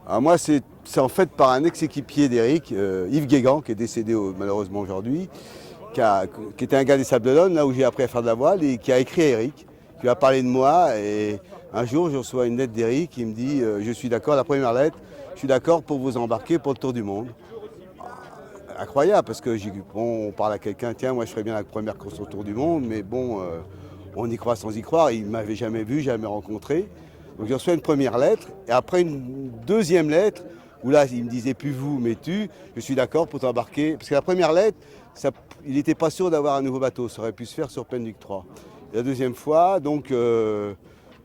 Alors moi, c'est en fait par un ex-équipier d'Éric, Yves Guégan, qui est décédé malheureusement aujourd'hui, qui était un gars des Sables-d'Olonne, là où j'ai appris à faire de la voile, et qui a écrit à Éric, qui lui a parlé de moi. Et un jour, je reçois une lettre d'Éric qui me dit je suis d'accord, la première lettre, je suis d'accord pour vous embarquer pour le tour du monde. Incroyable, parce que bon, on parle à quelqu'un, tiens, moi je ferais bien la première course au tour du monde, mais bon, on y croit sans y croire. Il ne m'avait jamais vu, jamais rencontré. Donc j'ai reçu une première lettre, et après une deuxième lettre, où là, il me disait plus vous, mais tu, je suis d'accord pour t'embarquer. Parce que la première lettre, il n'était pas sûr d'avoir un nouveau bateau, ça aurait pu se faire sur Penduic 3. Et la deuxième fois, donc,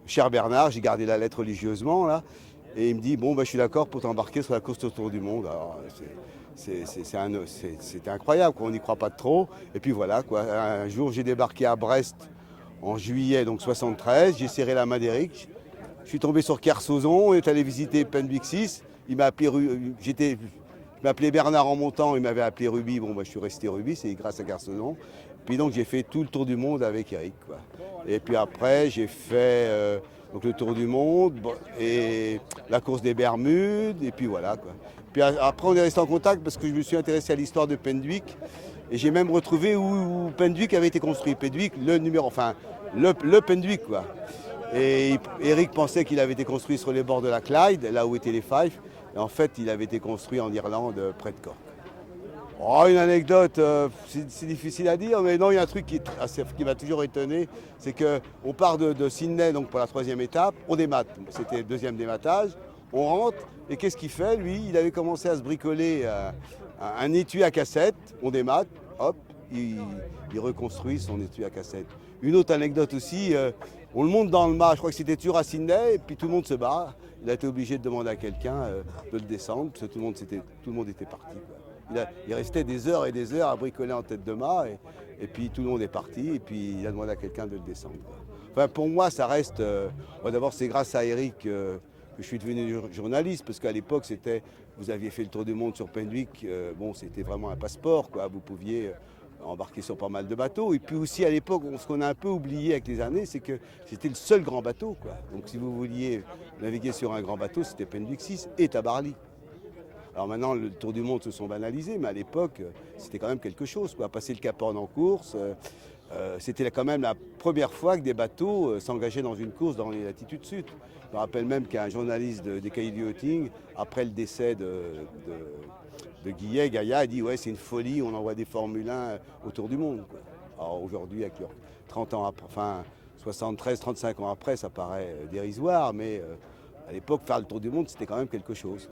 cher Bernard, j'ai gardé la lettre religieusement, là, et il me dit, bon, bah, je suis d'accord pour t'embarquer sur la course autour du monde. Alors, c'était incroyable, quoi. On n'y croit pas trop. Et puis voilà, quoi. Un jour, j'ai débarqué à Brest en juillet donc 73. J'ai serré la main d'Éric. Je suis tombé sur Kersozon. On est allé visiter Penduic 6. Il m'a appelé, je m'appelais Bernard en montant. Il m'avait appelé Ruby. Bon, bah, je suis resté Ruby, c'est grâce à Kersozon. Puis donc, j'ai fait tout le tour du monde avec Éric, quoi. Et puis après, j'ai fait donc le tour du monde et la course des Bermudes. Et puis voilà, quoi. Puis après, on est resté en contact parce que je me suis intéressé à l'histoire de Penduic. Et j'ai même retrouvé où Penduic avait été construit. Penduic, le numéro, enfin, le Penduic, quoi. Et Eric pensait qu'il avait été construit sur les bords de la Clyde, là où étaient les Fife. Et en fait, il avait été construit en Irlande, près de Cork. Oh, une anecdote, c'est difficile à dire, mais non, il y a un truc qui m'a toujours étonné, c'est qu'on part de Sydney donc pour la troisième étape, on démate, c'était le deuxième dématage, on rentre, et qu'est-ce qu'il fait, lui? Il avait commencé à se bricoler un étui à cassette, on démate, hop, il reconstruit son étui à cassette. Une autre anecdote aussi, on le monte dans le mât, je crois que c'était toujours à Sydney, et puis tout le monde se barre. Il a été obligé de demander à quelqu'un de le descendre, parce que tout le monde était parti, quoi. Il restait des heures et des heures à bricoler en tête de mât, et puis tout le monde est parti, et puis il a demandé à quelqu'un de le descendre, quoi. Enfin, pour moi, ça reste. D'abord, c'est grâce à Eric que je suis devenu journaliste, parce qu'à l'époque, vous aviez fait le tour du monde sur Penduic, bon, c'était vraiment un passeport, quoi. Vous pouviez embarquer sur pas mal de bateaux. Et puis aussi, à l'époque, ce qu'on a un peu oublié avec les années, c'est que c'était le seul grand bateau, quoi. Donc, si vous vouliez naviguer sur un grand bateau, c'était Penduic 6 et Tabarly. Alors maintenant, le tour du monde se sont banalisés, mais à l'époque, c'était quand même quelque chose, quoi. Passer le Cap Horn en course, c'était quand même la première fois que des bateaux s'engageaient dans une course dans les latitudes sud. Je me rappelle même qu'un journaliste des Cahiers du Yachting, après le décès de Guillet, Gaillard, a dit ouais, c'est une folie, on envoie des Formule 1 autour du monde, quoi. Alors aujourd'hui, avec 30 ans après, enfin 73, 35 ans après, ça paraît dérisoire, mais à l'époque, faire le tour du monde, c'était quand même quelque chose.